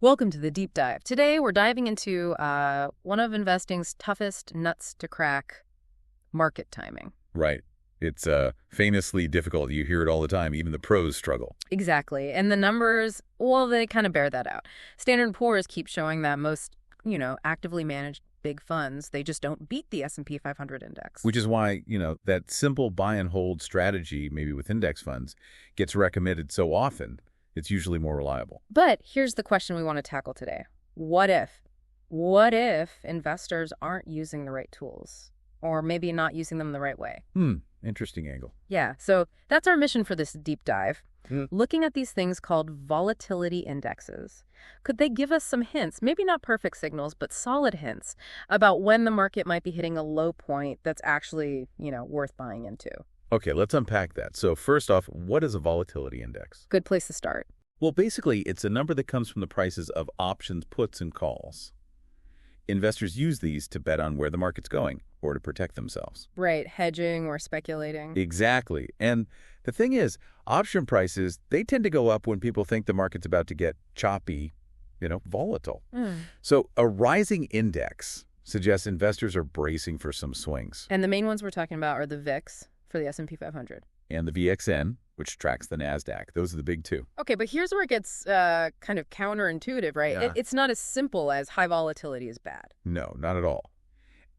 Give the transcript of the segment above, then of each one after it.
Welcome to the deep dive. Today we're diving into one of investing's toughest nuts to crack, market timing. Right. It's famously difficult. You hear it all the time. Even the pros struggle. Exactly. And the numbers, well, they kind of bear that out. Standard & Poor's keep showing that most, actively managed big funds, they just don't beat the S&P 500 index. Which is why, that simple buy and hold strategy, maybe with index funds, gets recommended so often. It's usually more reliable. But here's the question we want to tackle today. What if? What if investors aren't using the right tools? Or maybe not using them the right way? Interesting angle. Yeah, so that's our mission for this deep dive. Looking at these things called volatility indexes. Could they give us some hints, maybe not perfect signals, but solid hints about when the market might be hitting a low point that's actually, worth buying into? Okay, let's unpack that. So first off, what is a volatility index? Good place to start. Well, basically, it's a number that comes from the prices of options, puts, and calls. Investors use these to bet on where the market's going or to protect themselves. Right, hedging or speculating. Exactly. And the thing is, option prices, they tend to go up when people think the market's about to get choppy, volatile. So a rising index suggests investors are bracing for some swings. And the main ones we're talking about are the VIX for the S&P 500. And the VXN, which tracks the Nasdaq. Those are the big two. Okay, but here's where it gets kind of counterintuitive, right? Yeah. It's not as simple as high volatility is bad. No, not at all.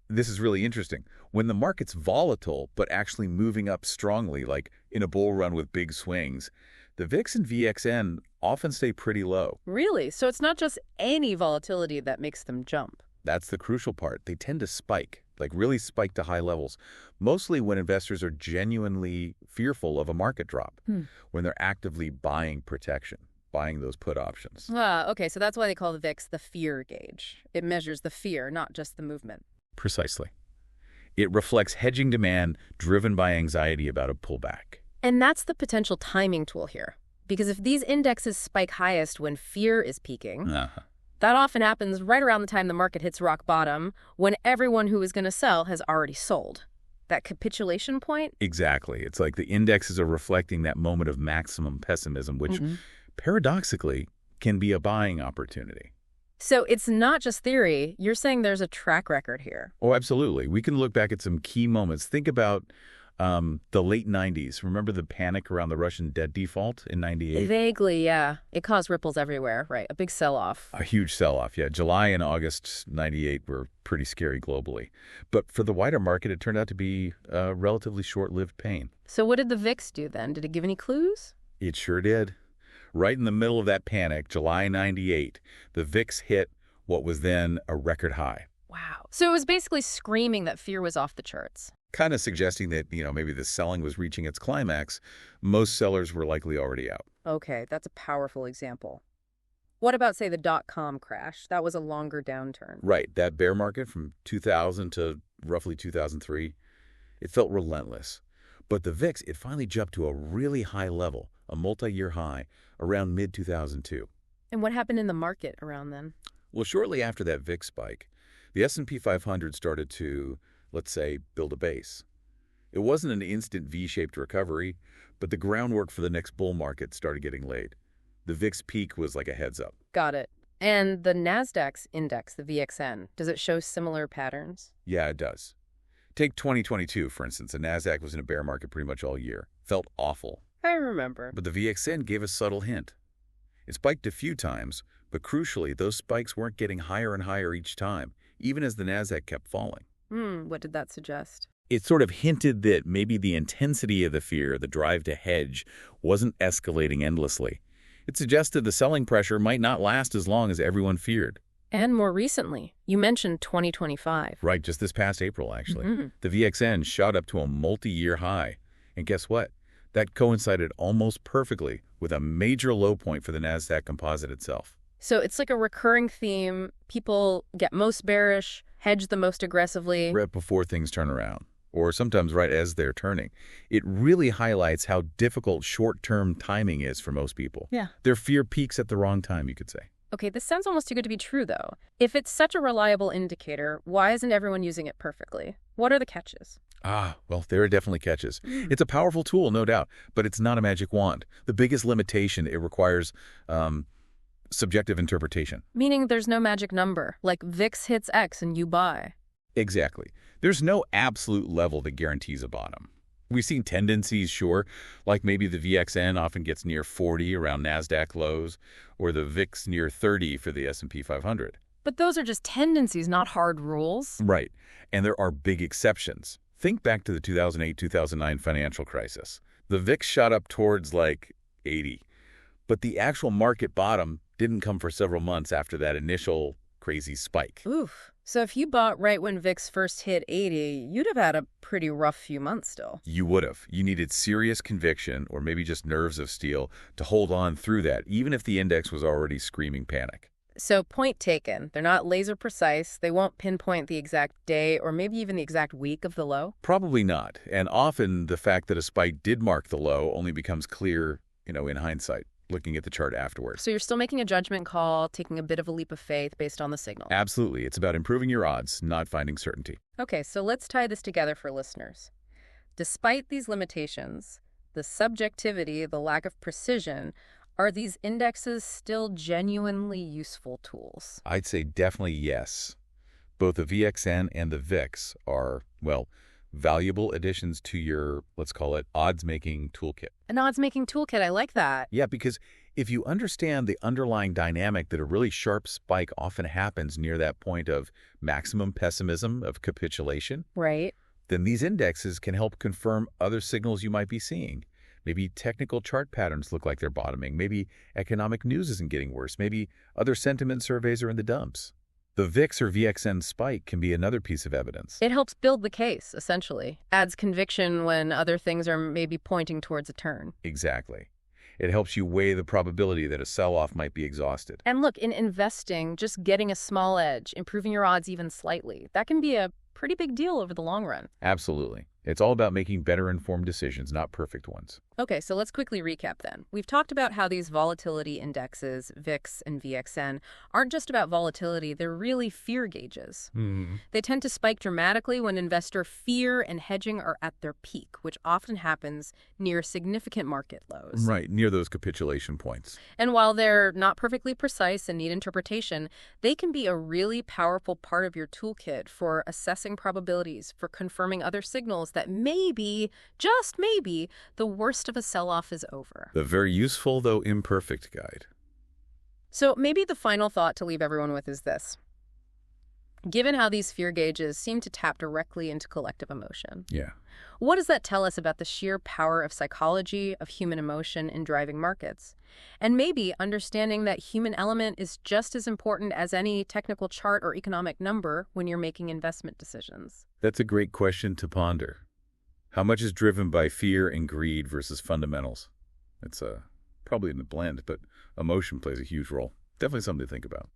This is really interesting. When the market's volatile, but actually moving up strongly, like in a bull run with big swings, the VIX and VXN often stay pretty low. Really? So it's not just any volatility that makes them jump. That's the crucial part. They tend to spike, like really spike to high levels, mostly when investors are genuinely fearful of a market drop, when they're actively buying protection, buying those put options. Okay, so that's why they call the VIX the fear gauge. It measures the fear, not just the movement. Precisely. It reflects hedging demand driven by anxiety about a pullback. And that's the potential timing tool here. Because if these indexes spike highest when fear is peaking, that often happens right around the time the market hits rock bottom, when everyone who is going to sell has already sold. That capitulation point? Exactly. It's like the indexes are reflecting that moment of maximum pessimism, which paradoxically can be a buying opportunity. So it's not just theory. You're saying there's a track record here. Oh, absolutely. We can look back at some key moments. Think about the late 90s. Remember the panic around the Russian debt default in 98? Vaguely, yeah. It caused ripples everywhere, right? A big sell-off. A huge sell-off, yeah. July and August 98 were pretty scary globally. But for the wider market, it turned out to be a relatively short-lived pain. So what did the VIX do then? Did it give any clues? It sure did. Right in the middle of that panic, July 98, the VIX hit what was then a record high. Wow. So it was basically screaming that fear was off the charts. Kind of suggesting that, maybe the selling was reaching its climax. Most sellers were likely already out. Okay, that's a powerful example. What about, say, the dot-com crash? That was a longer downturn. Right. That bear market from 2000 to roughly 2003, it felt relentless. But the VIX, it finally jumped to a really high level, a multi-year high, around mid-2002. And what happened in the market around then? Well, shortly after that VIX spike, the S&P 500 started to, let's say, build a base. It wasn't an instant V-shaped recovery, but the groundwork for the next bull market started getting laid. The VIX peak was like a heads up. Got it. And the Nasdaq's index, the VXN, does it show similar patterns? Yeah, it does. Take 2022, for instance. The Nasdaq was in a bear market pretty much all year. Felt awful. I remember. But the VXN gave a subtle hint. It spiked a few times, but crucially, those spikes weren't getting higher and higher each time, even as the Nasdaq kept falling. What did that suggest? It sort of hinted that maybe the intensity of the fear, the drive to hedge, wasn't escalating endlessly. It suggested the selling pressure might not last as long as everyone feared. And more recently, you mentioned 2025. Right, just this past April, actually. The VXN shot up to a multi-year high. And guess what? That coincided almost perfectly with a major low point for the Nasdaq composite itself. So it's like a recurring theme. People get most bearish, hedge the most aggressively. Right before things turn around, or sometimes right as they're turning. It really highlights how difficult short-term timing is for most people. Yeah. Their fear peaks at the wrong time, you could say. Okay, this sounds almost too good to be true, though. If it's such a reliable indicator, why isn't everyone using it perfectly? What are the catches? Well, there are definitely catches. It's a powerful tool, no doubt, but it's not a magic wand. The biggest limitation, it requires Subjective interpretation. Meaning there's no magic number, like VIX hits X and you buy. Exactly. There's no absolute level that guarantees a bottom. We've seen tendencies, sure, like maybe the VXN often gets near 40 around Nasdaq lows, or the VIX near 30 for the S&P 500. But those are just tendencies, not hard rules. Right. And there are big exceptions. Think back to the 2008-2009 financial crisis. The VIX shot up towards like 80, but the actual market bottom didn't come for several months after that initial crazy spike. Oof. So if you bought right when VIX first hit 80, you'd have had a pretty rough few months still. You would have. You needed serious conviction or maybe just nerves of steel to hold on through that, even if the index was already screaming panic. So point taken. They're not laser precise. They won't pinpoint the exact day or maybe even the exact week of the low. Probably not. And often the fact that a spike did mark the low only becomes clear, in hindsight, looking at the chart afterwards. So you're still making a judgment call, taking a bit of a leap of faith based on the signal. Absolutely. It's about improving your odds, not finding certainty. Okay, so let's tie this together for listeners. Despite these limitations, the subjectivity, the lack of precision, are these indexes still genuinely useful tools? I'd say definitely yes. Both the VXN and the VIX are, well, valuable additions to your, let's call it, odds-making toolkit. An odds-making toolkit, I like that. Yeah, because if you understand the underlying dynamic that a really sharp spike often happens near that point of maximum pessimism, of capitulation, Right. then these indexes can help confirm other signals you might be seeing. Maybe technical chart patterns look like they're bottoming. Maybe economic news isn't getting worse. Maybe other sentiment surveys are in the dumps. The VIX or VXN spike can be another piece of evidence. It helps build the case, essentially. Adds conviction when other things are maybe pointing towards a turn. Exactly. It helps you weigh the probability that a sell-off might be exhausted. And look, in investing, just getting a small edge, improving your odds even slightly, that can be a pretty big deal over the long run. Absolutely. It's all about making better informed decisions, not perfect ones. Okay, so let's quickly recap then. We've talked about how these volatility indexes, VIX and VXN, aren't just about volatility, they're really fear gauges. They tend to spike dramatically when investor fear and hedging are at their peak, which often happens near significant market lows. Right, near those capitulation points. And while they're not perfectly precise and need interpretation, they can be a really powerful part of your toolkit for assessing probabilities, for confirming other signals that maybe, just maybe, the worst of a sell-off is over. The very useful, though imperfect guide. So maybe the final thought to leave everyone with is this. Given how these fear gauges seem to tap directly into collective emotion, Yeah. what does that tell us about the sheer power of psychology, of human emotion in driving markets? And maybe understanding that human element is just as important as any technical chart or economic number when you're making investment decisions. That's a great question to ponder. How much is driven by fear and greed versus fundamentals? It's probably in the blend, but emotion plays a huge role. Definitely something to think about.